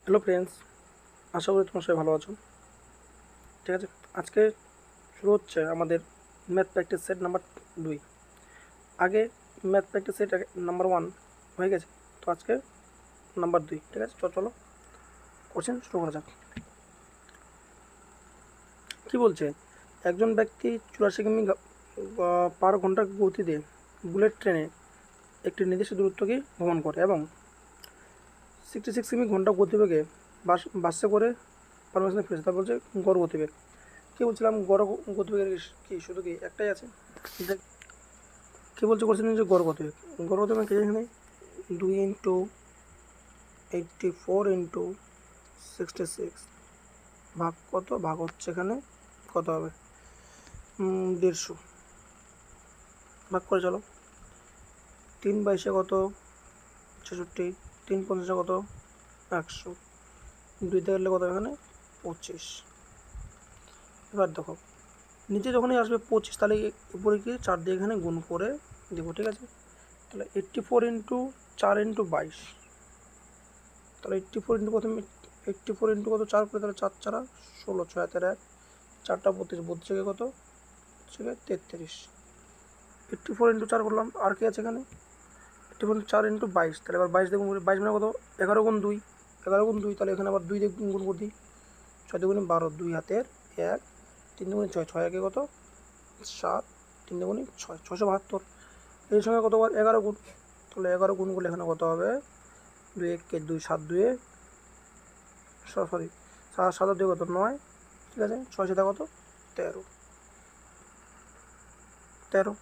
Hello friends, আশা করি তোমার সবাই ভালো আছো। ঠিক আছে, আজকে শুরু হচ্ছে আমাদের ম্যাথ প্র্যাকটিস সেট নাম্বার 2। আগে ম্যাথ প্র্যাকটিস সেট নাম্বার 1 হয়ে গেছে, তো আজকে নাম্বার 2। ঠিক আছে, চলো কোশ্চেন শুরু করা যাক। কী বলছে, একজন ব্যক্তি 84 কিমি পার ঘন্টা গতিতে বুলেট ট্রেনে একটি নির্দিষ্ট দূরত্বকে ভ্রমণ করে এবং 66 কিমি ঘন্টা গতিবেগে বাসে করে পারমিশনে ফিরেছে। তা বলছে গড় গতিবেগ। কী বলছিলাম, গড় গতিবেগের কি শুধু কি একটাই আছে? কী বলছে কোশ্চেন, যে গড় গতিবেগ। গড় গতিবেগ কে এখানে 2 × 84 × 66 ভাগ কত, ভাগ হচ্ছে এখানে কত হবে 150 ভাগ করে চলো। 3 × 22 কত 66, 3 × 50 কত 100, 2 গেলে কত এখানে 25। এবার দেখো, নিচে যখনই আসবে 25, তাহলে উপরে কি 4 দিয়ে এখানে গুণ করে দেবো। ঠিক আছে, তাহলে 84 × 4 × 22, তাহলে 84 ইন্টু প্রথমে 84 ইন্টু কত 4 করে, তাহলে 4 4 16, 6 হাতের 1, 4টা 32, 32 কত 33। 84 ইন্টু 4 করলাম, আর কি আছে এখানে 84 × 4 × 22, তাহলে এবার 22 দিয়ে গুণ করি। 22 মানে কত 11 × 2, 11 × 2, তাহলে এখানে আবার 2 দিয়ে গুণ করে দিই। 6 2 12, 2 হাতের 1, 3 2 6, 6 1 কত 7, 3 2 6, 672। এর সঙ্গে কত বার 11 গুণ, তাহলে 11 গুণ করলে এখানে কত হবে 2 1 2 7 2 সরি 7 7 2 কত 9। ঠিক আছে, 6 7 কত 13, 13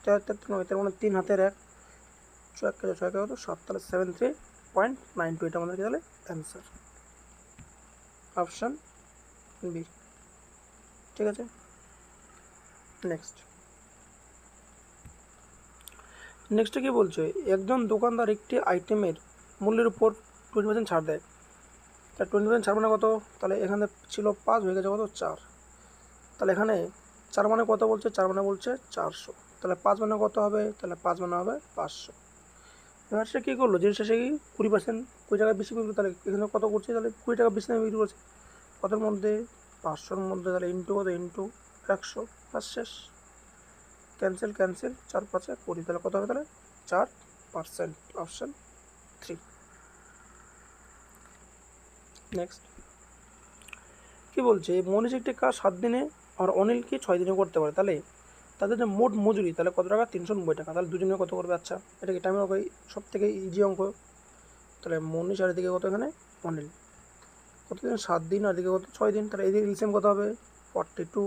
13 13 9, তার মানে 3 হাতের 1, 6 6 কত 7, তাহলে 73.92। এটা আমাদের তাহলে অ্যান্সার, অপশান বি। ঠিক আছে, নেক্সটে কী বলছে, একজন দোকানদার একটি আইটেমের মূল্যের উপর 20% ছাড় দেয়। তা 20% ছাড় মানে কত, তাহলে এখানে ছিল 5, হয়ে গেছে কত 4। তাহলে এখানে 4 মানে কত বলছে, 4 মানে বলছে 400, তাহলে 5 মানে কত হবে, তাহলে 5 মানে হবে 500। এবার সে কী করলো, জিনিসটা সে কি 20% 20 টাকা বেশি করলো, তাহলে এখানে কত করছে, তাহলে 20 টাকা বেশি দামে বিক্রি করছে। কতর মধ্যে 500-র মধ্যে, তাহলে ইন্টু কত ইন্টু 100, প্লাস শেষ, ক্যান্সেল ক্যান্সেল, 4 5 20, তাহলে কত হবে, তাহলে 4%, অপশান 3। নেক্সট কী বলছে, মনীষ একটি কাজ 7 দিনে আর অনিল কি 6 দিনে করতে পারে, তাহলে তাদের যে মোট মজুরি তাহলে কত টাকা, 390 টাকা। তাহলে দুজনে কত করবে, আচ্ছা এটা কি টাইমের অঙ্ক, সব থেকে ইজি অঙ্ক। তাহলে মনীষ আর এদিকে কত এখানে অনিল, কত দিন 7 দিন, আর এদিকে কত 6 দিন, তাহলে এদিকে এলসিএম কত হবে 42।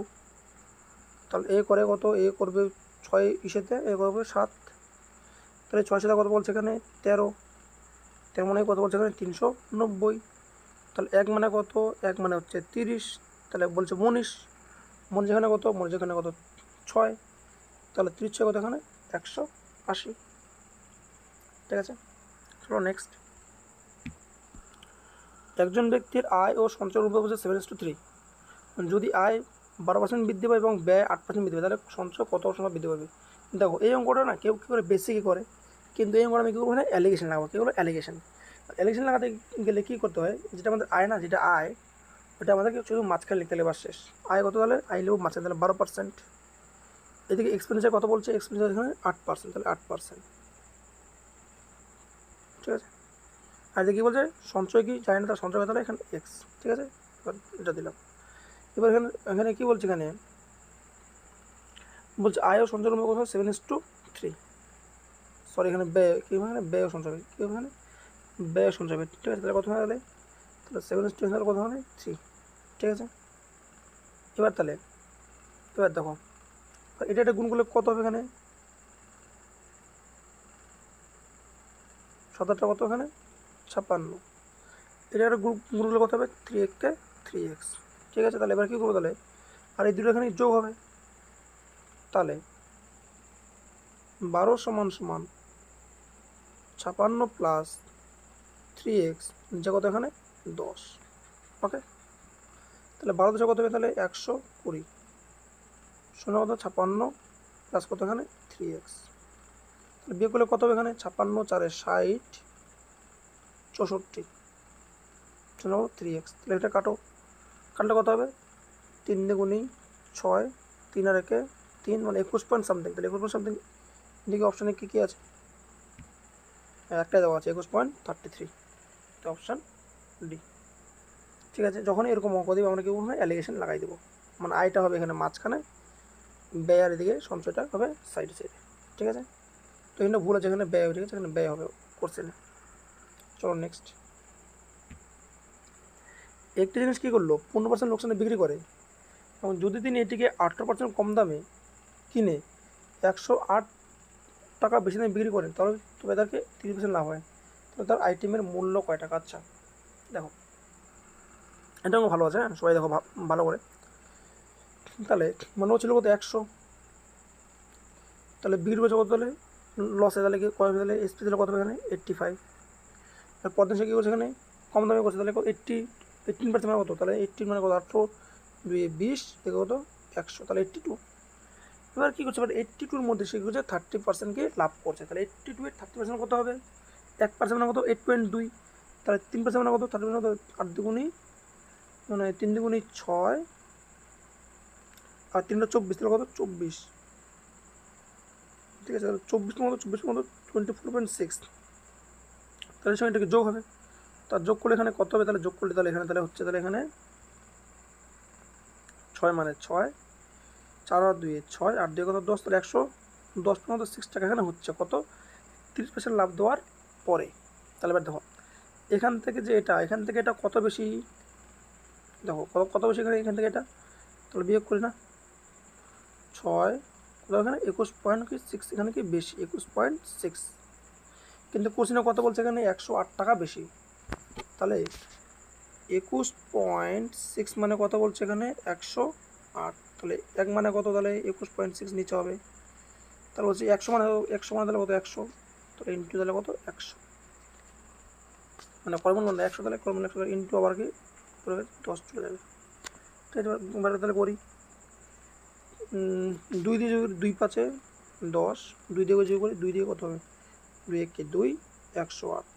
তাহলে এ করে কত, এ করবে 6 ইসেতে, এ করবে 7, তাহলে 6 সাথে কত বলছে এখানে 13, 13 মানে কত বলছে এখানে 390। তাহলে 1 মানে কত, 1 মানে হচ্ছে 30, তাহলে বলছে মনীষ, মনীষ এখানে কত, মনীষ এখানে কত 6, তাহলে 30 6 কত এখানে 180। ঠিক আছে, চলো নেক্সট। একজন ব্যক্তির আয় ও সঞ্চয়ের অনুপাত হচ্ছে 7:3। যদি আয় 12% বৃদ্ধি পায় এবং ব্যয় 8% বৃদ্ধি পায়, তাহলে সঞ্চয় কত সংখ্যা বৃদ্ধি পাবে। দেখো এই অঙ্কটা না কেউ কী করে বেসিকই করে, কিন্তু এই অঙ্কটা আমি কী করবো না, অ্যালিগেশন লাগাবো। কী করবো, অ্যালিগেশন লাগাতে গেলে কী করতে হয়, যেটা আমাদের আয় না, যেটা আয় ওটা আমাদেরকে শুধু মাঝখানে লিখতে হলে, এবার শেষ। আয় কত, তাহলে আয় লিখব মাঝখানে, তাহলে 12%। এদিকে এক্সপেন্ডিচার কত বলছে, এক্সপেন্ডিচার এখানে 8%, তাহলে 8%। ঠিক আছে, আর এদিকে কী বলছে, সঞ্চয় কি জানি না, তার সঞ্চয় তাহলে এখানে এক্স। ঠিক আছে, এবার এটা দিলাম। এবার এখানে এখানে কী বলছে, এখানে বলছে আয় ও সঞ্চয়ের অনুপাত কত 7:3। সরি, এখানে ব্যয় কী, এখানে ব্যয় ও সঞ্চয় কী হবে, এখানে ব্যয় ও সঞ্চয়। ঠিক আছে, তাহলে কত হয়ে গেলে, তাহলে 7:3 তাহলে কত হবে 3। ঠিক আছে, এবার তাহলে এবার দেখো এটা একটা গুণ করলে কত হবে, এখানে 7 কত এখানে 56। এটা একটা গুণ করলে কত হবে 3x কে 3x। ঠিক আছে, তাহলে এবার কী করবো, তাহলে আর এই দুটো এখানে যোগ হবে, তাহলে 12 সমান সমান 56 প্লাস 3x, যে কত এখানে 10। ওকে, তাহলে 12 দশে কত হবে, তাহলে 120, শূন্য কত 56 প্লাস কত এখানে 3x, তাহলে বিয়োগ করলে কত হবে, এখানে 56 4 60 64। চলো 3x, তাহলে এটা কাটো, কাটলে কত হবে 3 দুগুণী 6, 3 আর 1 3, মানে 21 পয়েন্ট সামথিং। তাহলে 21 পয়েন্ট সামথিং দিকে অপশানে কী কী আছে, একটাই দেওয়া আছে 21.33, তো অপশান ডি। ঠিক আছে, যখন এরকম অঙ্ক দেবে আমরা কি করবো, অ্যালিগেশন লাগাই দেবো, মানে আইটা হবে এখানে মাঝখানে, ব্যয় আর এদিকে সঞ্চয়টা হবে সাইডে সাইডে। ঠিক আছে, তো এখানে ভুল আছে, এখানে ব্যয় হয়ে গেছে, এখানে ব্যয় হবে কোশ্চেনে। চলো নেক্সট। একটি জিনিস কী করলো 15% লোকসানে বিক্রি করে, এবং যদি তিনি এটিকে 18% কম দামে কিনে 108 টাকা বেশি দামে বিক্রি করেন, তাহলে তবে তাকে 30% লাভ হয়। তাহলে তার আইটেমের মূল্য কয় টাকা? আচ্ছা দেখো, এটাও ভালো আছে, হ্যাঁ সবাই দেখো ভালো করে। তাহলে মনে হচ্ছিল কত 100, তাহলে বিক্রি করছে কত, তাহলে লসে, তাহলে কি কত, তাহলে এসপি তাহলে কত হবে এখানে 85। আর পদ্মাশে কী করছে এখানে কম দামে করছে, তাহলে 18% মানে কত, তাহলে 18 মানে কত 8 2 20 থেকে কত 100, তাহলে 82। এবার কী করছে, এবার 82-র মধ্যে সে কী করছে 30%কে লাভ করছে, তাহলে 82-এর 30% কত হবে, 1% মানে কত 8.2, তাহলে 3% মানে কত 30% কত 8 দুগুণী, মানে 3 দুগুণী 6 আর 3 24, তাহলে কত 24। ঠিক আছে, তাহলে 24 মতো 24.6, তাহলে সঙ্গে এটাকে যোগ হবে, তার যোগ করলে এখানে কত হবে, তাহলে যোগ করলে তাহলে এখানে তাহলে হচ্ছে, তাহলে এখানে 6 মানে 6, 4 আর 2 6, 8 2 কত 10, তাহলে 110.6 টাকা এখানে হচ্ছে কত 30% লাভ দেওয়ার পরে। তাহলে এবার দেখো এখান থেকে যে এখান থেকে এটা কত বেশি, দেখো কত বেশি এখান থেকে এটা, তাহলে বিয়োগ করি না 6 কত এখানে 21.6, এখানে কি বেশি 21.6, কিন্তু কোশ্চেনে কত বলছে এখানে 108 টাকা বেশি, তাহলে 21.6 মানে কত বলছে এখানে 108, তাহলে 1 মানে কত, তাহলে 21.6 নিচে হবে, তাহলে বলছি 100 মানে তাহলে কত 100, তাহলে ইন্টু তাহলে কত 100, মানে কর্মন মানে 100, তাহলে কর্মন 100 ইন্টু আবার কি 10 চলে যাবে। ঠিক আছে, এবার তাহলে করি 2 দিয়ে যোগ 2 5 10, 2 দিয়ে যোগ করি 2 দিয়ে কত হবে 2 1 2 108,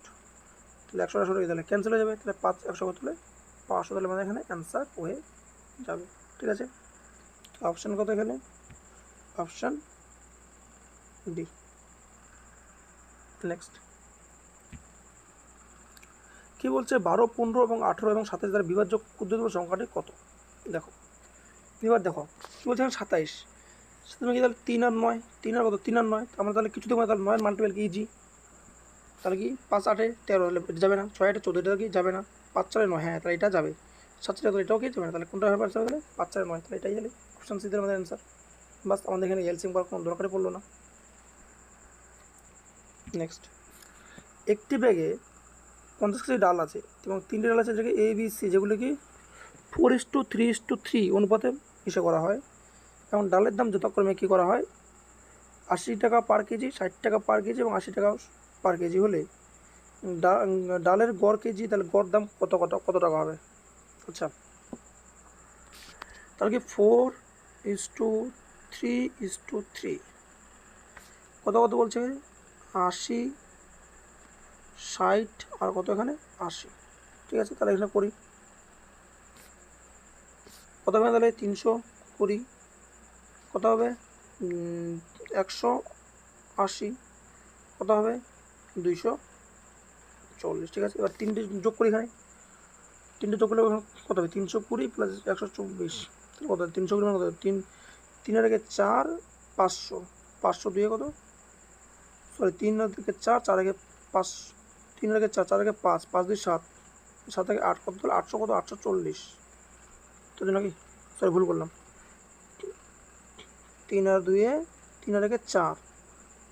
তাহলে 108 হয়ে তাহলে ক্যান্সেল হয়ে যাবে, তাহলে 5 100 কত হলে 500, তাহলে মানে এখানে অ্যান্সার হয়ে যাবে। ঠিক আছে, অপশান কত এখানে, অপশান ডি। নেক্সট কী বলছে 12 15 এবং 18 এবং 27 দ্বারা বিভাজ্য ক্ষুদ্রতম সংখ্যাটি কত। দেখো এবার দেখো কী বলছে এখানে 27, তুমি কি তাহলে 3 আর 9, 3 আর কত 3 আর 9, আমরা তাহলে কিছু দেবো, তাহলে 9 মাল্টিপল কি ইজি, তাহলে কি 5 8 13, তাহলে এটা যাবে না, 6 8 14, এটা কি যাবে না, 5 4 9, হ্যাঁ তাহলে এটা যাবে, 7 4 এটাও কি যাবে না, তাহলে কোনটা হবে তাহলে 5 4 9, তাহলে এটাই গেলে অপশান সিদের আমাদের অ্যান্সার। বাস, আমাদের এখানে এলসিএম করার কোনো দরকারই পড়লো না। নেক্সট, একটি ব্যাগে 50 কেজি ডাল আছে এবং 3টি ডাল আছে যেগুলি ABC, যেগুলি কি 4:3:3 অনুপাতে হিসেব করা হয়, এবং ডালের দাম যথাক্রমে কী করা হয় 80 টাকা পার কেজি, 60 টাকা পার কেজি এবং 80 টাকা পার কেজি হলে ডালের গড় কেজি, তাহলে গড় দাম কত টাকা হবে। আচ্ছা, তাহলে কি 4:3:3 কত বলছে 80 60 আর কত এখানে 80। ঠিক আছে, তাহলে এখানে করি কত হবে, তাহলে 320 কত হবে 180 কত হবে 240। ঠিক আছে, এবার 3টে যোগ করি, এখানে 3টে যোগ করলে কত হবে 320 প্লাস 124, তাহলে কত 320 মানে কত 3 আর 4 500, 500 2 কত, সরি 3 আর 4 4 আগে 5, 3 আর 4 4 আগে 5 5 2 7 7 আগে 8 কত, তাহলে 800 কত 840, তো নাকি সরি ভুল করলাম, 3 আর 2 3 আর 4,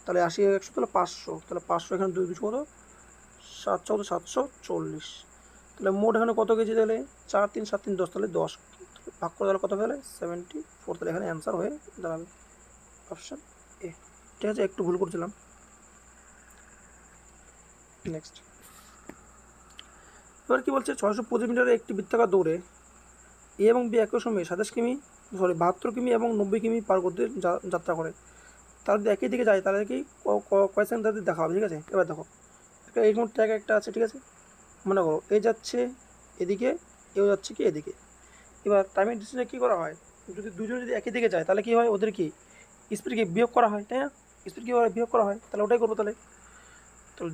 তাহলে 80 100, তাহলে 500, তাহলে 500 এখানে 2 কত 700 কত 740, তাহলে মোট এখানে কত কেজি, তাহলে 4 3 7 3 10, তাহলে 10 ভাগ করে তাহলে কত তাহলে 74, তাহলে এখানে অ্যান্সার হয়ে দাঁড়াবে অপশান এ। ঠিক আছে, একটু ভুল করছিলাম। নেক্সট, এবার কী বলছে 625 মিটারের একটি বৃত্তাকার দৌড়ে এ এবং বি একই সময়ে 72 কিমি এবং 90 কিমি পার গতিতে যাত্রা করে, তারা যদি একই দিকে যায় তাহলে কি কয় সেকেন্ড তাদের দেখা হবে। ঠিক আছে, এবার দেখো একটা এইরকম ট্র্যাক একটা আছে, ঠিক আছে, মনে করো এ যাচ্ছে এদিকে, এও যাচ্ছে কি এদিকে। এবার টাইমের ডিস্টেন্সে কী করা হয়, যদি দুজন যদি একই দিকে যায় তাহলে কী হয়, ওদের কি স্পিডকে বিয়োগ করা হয়, তাই না? স্পিড কী বিয়োগ করা হয়, তাহলে ওটাই করবো। তাহলে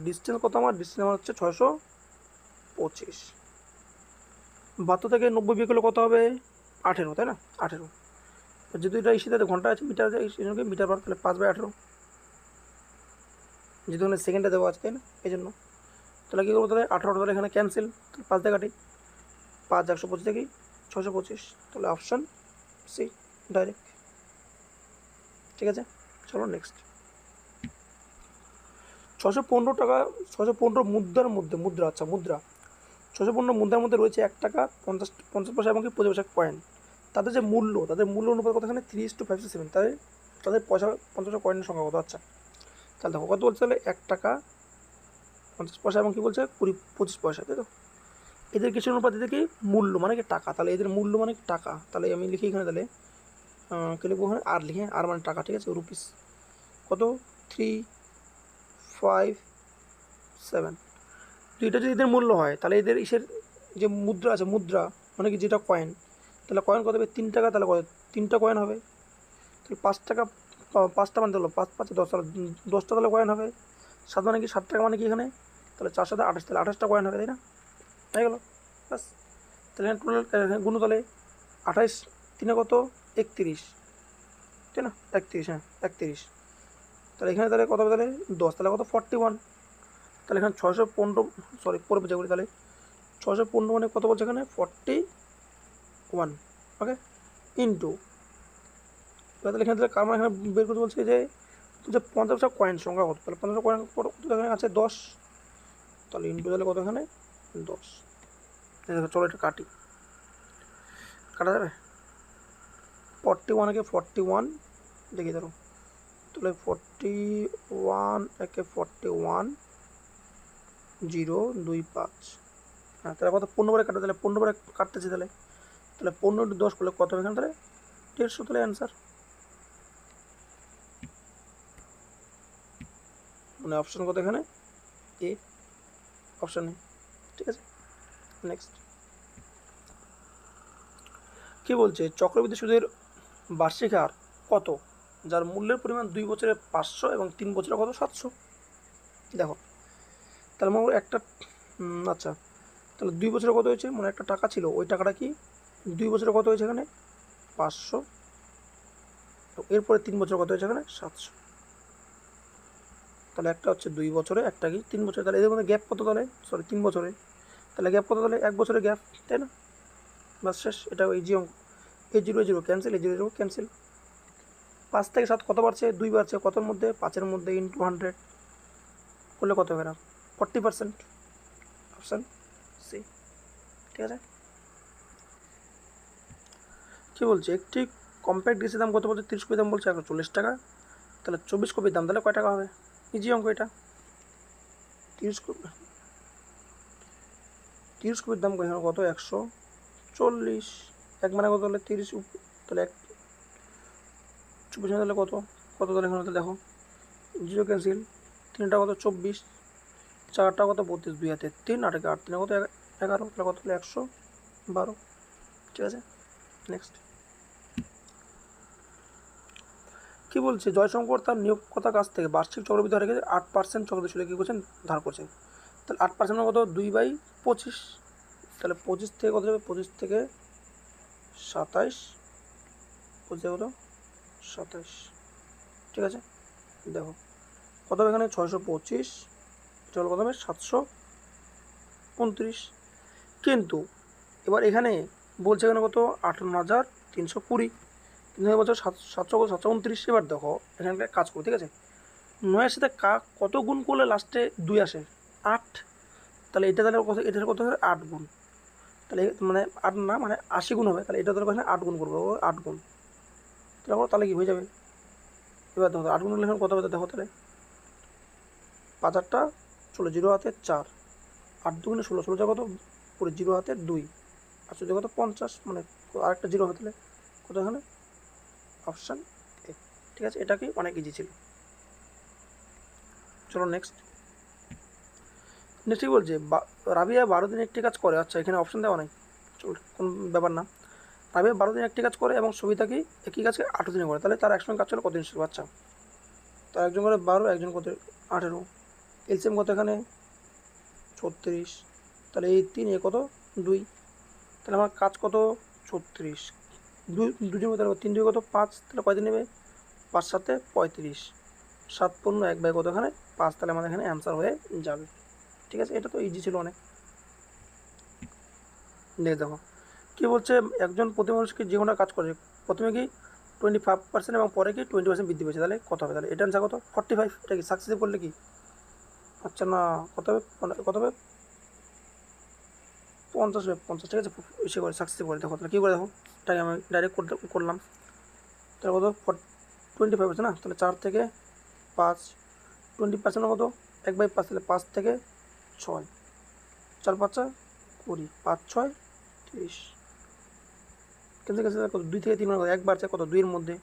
ডিস্টেন্স কত আমার, ডিস্টেন্স আমার হচ্ছে 625। 72 থেকে 90 বিয়োগ করলে কত হবে, 18, তাই না? 18। যদি এটা ইসিতে ঘন্টা আছে, মিটার আছে, মিটার পার, তাহলে 5/18। যেহেতু ওখানে সেকেন্ডে দেওয়া আছে, তাই না, এই জন্য। তাহলে কী করবো, তাহলে 18, তাহলে এখানে ক্যান্সেল, তাহলে 5 দিয়ে কাটি, 5 125 থেকে 625, তাহলে অপশান সি ডাইরেক্ট। ঠিক আছে, চলো নেক্সট। 615 টাকা, 615 মুদ্রার মধ্যে, মুদ্রা, আচ্ছা মুদ্রা, 615 মুদ্রার মধ্যে রয়েছে 1 টাকা 50 পয়সা এবং 50 পয়সা কয়েন। তাদের যে মূল্য, তাদের মূল্য অনুপাত কত, এখানে 3:5:7, তাদের পয়সা 50 পয়সা কয়েনের সংখ্যা কত? আচ্ছা তাহলে দেখো কত বলছে, তাহলে 1 টাকা 50 পয়সা এবং কী বলছে 25 পয়সা, তাই তো? এদের কিছু অনুপাত, এদের কি মূল্য মানে কি টাকা, তাহলে এদের মূল্য মানে কি টাকা, তাহলে আমি লিখি এখানে, তাহলে কী লিখবো এখানে, আর লিখে, আর মানে টাকা, ঠিক আছে, রুপিস কত 357। তো এটা যদি এদের মূল্য হয়, তাহলে এদের ইসের যে মুদ্রা আছে, মুদ্রা মানে কি যেটা কয়েন, তাহলে কয়েন কত হবে, 3 টাকা, তাহলে কত 3টা কয়েন হবে। তাহলে 5 টাকা, 5টা মানে হলো 5 5 10, তাহলে 10টা তাহলে কয়েন হবে। 7 মানে কি 7 টাকা মানে কি এখানে, তাহলে 4 7 28, তাহলে 28টা কয়েন হবে, তাই না? হয়ে গেলো বাস। তাহলে এখানে টোটাল গুণ, তাহলে 28 3 কত 31, তাই না? 31, হ্যাঁ 31। তাহলে এখানে তাহলে কত হবে, তাহলে 10, তাহলে কত 41। তাহলে এখানে 615, সরি পরে বুঝে করি, তাহলে 615 মানে কত বলছে এখানে 41, ওকে, ইন্টু, তাহলে এখানে তাহলে কার মানে এখানে বের করতে বলছে যে 50 কয়েন সংখ্যা কত, তাহলে 50 কয়েন কত এখানে আছে 10, তাহলে ইন্টু, তাহলে কত এখানে 10। দেখো চলো এটা কাটি, কাটা যাবে 41 একে 41, দেখি ধরো, তাহলে 41 একে 41 025, হ্যাঁ তাহলে কত 15 বারে কাটা, তাহলে 15 বারে কাটতেছি, তাহলে 15 × 10 করলে কত হবে এখানে, তাহলে 150, তাহলে অ্যান্সার মানে অপশান কত এখানে, এ, অপশান এ। ঠিক আছে, নেক্সট কী বলছে, চক্রবৃদ্ধি সুদের বার্ষিক হার কত, যার মূল্যের পরিমাণ 2 বছরে 500 এবং 3 বছরে কত 700। দেখো তাহলে মনে একটা, আচ্ছা তাহলে 2 বছরে কত হয়েছে, মানে একটা টাকা ছিল, ওই টাকাটা কি 2 বছরে কত হয়েছে এখানে 500, এরপরে 3 বছর কত হয়েছে এখানে 700। তাহলে একটা হচ্ছে 2 বছরে, একটা কি 3 বছরে, তাহলে এদের মধ্যে গ্যাপ কত, তাহলে সরি 3 বছরে, তাহলে গ্যাপ কত, তাহলে 1 বছরের গ্যাপ, তাই না? বাস শেষ, এটা ইজি অঙ্ক। এই 0 0 ক্যান্সেল, এই 0 0 ক্যান্সেল। 5 থেকে 7 কত বাড়ছে, 2 বাড়ছে, কতর মধ্যে 5-এর মধ্যে, ইন্টু 100 করলে কত হবে না 40%, অপশান সি। ঠিক আছে, কী বলছে, একটি কম্প্যাক্ট ডিসির দাম কত বলছে, 30 কপির দাম বলছে 140 টাকা, তাহলে 24 কপির দাম তাহলে কয় টাকা হবে, ইজি অঙ্ক এটা। 30 কপির দাম কত 140, এক মানে কত, তাহলে 30, তাহলে 24 তাহলে কত কত, তাহলে এখানে দেখো 0 ক্যান্সেল, 3টা কত 24, 4টা কত 32, 2 হাতে 3, 8 8, 3 কত 11, তাহলে কত, তাহলে 112। ঠিক আছে, নেক্সট কী বলছে, জয়শঙ্কর তার নিয়োগকর্তার কাছ থেকে বার্ষিক চক্রবৃদ্ধি হারে 8% চক্রবৃদ্ধি সুদে কী করছেন, ধার করছেন। তাহলে 8% কত 2/25, তাহলে 25 থেকে কত যাবে, 25 থেকে 27, 25 থেকে কত 27। ঠিক আছে, দেখো কত হবে এখানে 625, এটা হলো কত হবে 729। কিন্তু এবার এখানে বলছে এখানে কত 58,320, কিন্তু বছর 729। এবার দেখো এখানে কাজ করো, ঠিক আছে, 9-এর সাথে কত গুণ করলে লাস্টে 2 আসে 8, তাহলে এটা তাহলে কত, এটার কত হবে 8 গুণ, তাহলে মানে 8 না মানে 80 গুণ হবে, তাহলে এটা তাহলে এখানে 8 গুণ করবো, 8 গুণ, তাহলে কি হয়ে যাবে। এবার দেখো 8 গুণ করলে এখানে কত হবে, দেখো তাহলে 5-8টা 16, 0 হাতে 4, 8 2 16, 16 কত পুরো 0 হাতে 2, আর 14 কত 50, মানে আরেকটা 0 হবে, তাহলে কত এখানে অপশান এ। ঠিক আছে, এটা কি অনেক ইজি ছিল। চলো নেক্সট, নেক্সট কি বলছে, রাবিয়া 12 দিন একটি কাজ করে। আচ্ছা, এখানে অপশন দেওয়া নাই, চল কোন ব্যাপার না। রাবিয়া 12 দিন একটি কাজ করে এবং সবিতা কি একই কাজকে 18 দিনে করে, তাহলে তার একসঙ্গে কাজ চলে কতদিন শুরু? আচ্ছা, তার একজন করে 12, একজন কত 18, এলসিএম কত এখানে 36, তাহলে এই 3 এ কত 2, তাহলে আমার কাজ কত 36, দুজন মধ্যে 3 2 কত 5, তাহলে কয়দিন নেবে 5 7 35, 7 15 1 বাই কত এখানে 5, তাহলে আমাদের এখানে অ্যান্সার হয়ে যাবে। ঠিক আছে, এটা তো ইজি ছিল অনেক। দেখো কী বলছে, একজন প্রতি মানুষকে যে কোনো কাজ করে প্রথমে কি 25% এবং পরে কি 20% বৃদ্ধি পেয়েছে, তাহলে কত হবে? তাহলে এটা অ্যান্সার কত 45। এটা কি সাকসেসিভ করলে কি? আচ্ছা না, কত হবে কত হবে 50 হবে 50। ঠিক আছে, ইসে করে সাকসেসিভ করে দেখো, তাহলে কী করে দেখো, এটাকে আমি ডাইরেক্ট করলাম। তাহলে কত 25 আছে না, তাহলে 4 থেকে 5, 20% কত 1/5, তাহলে 5 থেকে 6, 4 5 20, 5 6 30, কিন্তু কত 2 থেকে 3 কত 1 বাড়ছে কত 2 এর মধ্যে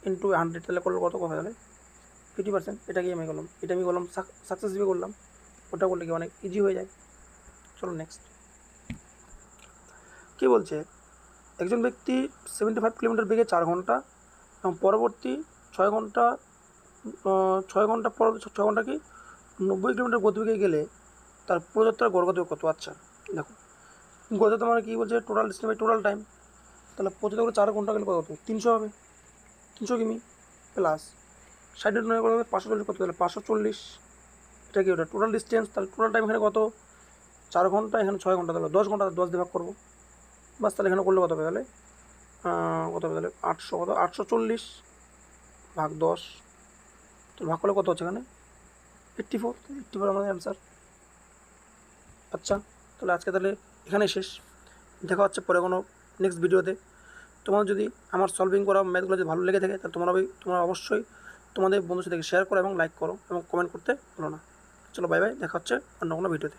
ইন্টু 100, তাহলে করলে কত হবে? তাহলে 50%। এটা কি আমি করলাম, এটা আমি করলাম সাকসেসফুলি করলাম। ওটা করলে কি অনেক ইজি হয়ে যায়। চলো নেক্সট কী বলছে, একজন ব্যক্তি 75 কিলোমিটার বেগে 4 ঘন্টা এবং পরবর্তী 6 ঘন্টা 6 ঘন্টা পর 6 ঘন্টা কি 90 কিলোমিটার গতিবেগে গেলে তার পুরোযাত্রার গড়গতি কত? আচ্ছা দেখো, গড়যাত্রা মানে কী বলছে, total distance by total time. তাহলে প্রতি 4 ঘন্টা গেলে কত? 300 হবে, 300 কিমি প্লাস 60 নয় কত হবে 540, কত তাহলে 540। এটা কি ওটা টোটাল ডিস্টেন্স, তাহলে টোটাল টাইম এখানে কত 4 ঘন্টা, এখানে 6 ঘন্টা, তাহলে 10 ঘন্টা, 10 দিয়ে ভাগ করবো বাস। তাহলে এখানে করলে কত হবে? তাহলে কত হবে? তাহলে 800 কত 840 ভাগ 10, তো ভাগ করলে কত হচ্ছে এখানে 84। 84 আমাদের অ্যান্সার। আচ্ছা, তাহলে আজকে তাহলে এখানেই শেষ। দেখা হচ্ছে পরে কোনো নেক্সট ভিডিওতে। তোমার যদি আমার সলভিং করা ম্যাথগুলো যদি ভালো লেগে থাকে, তাহলে তোমরা অবশ্যই তোমাদের বন্ধুর সাথে শেয়ার করো এবং লাইক করো এবং কমেন্ট করতে ভুলো না। চলো বাই বাই, দেখা হচ্ছে অন্য কোনো ভিডিওতে।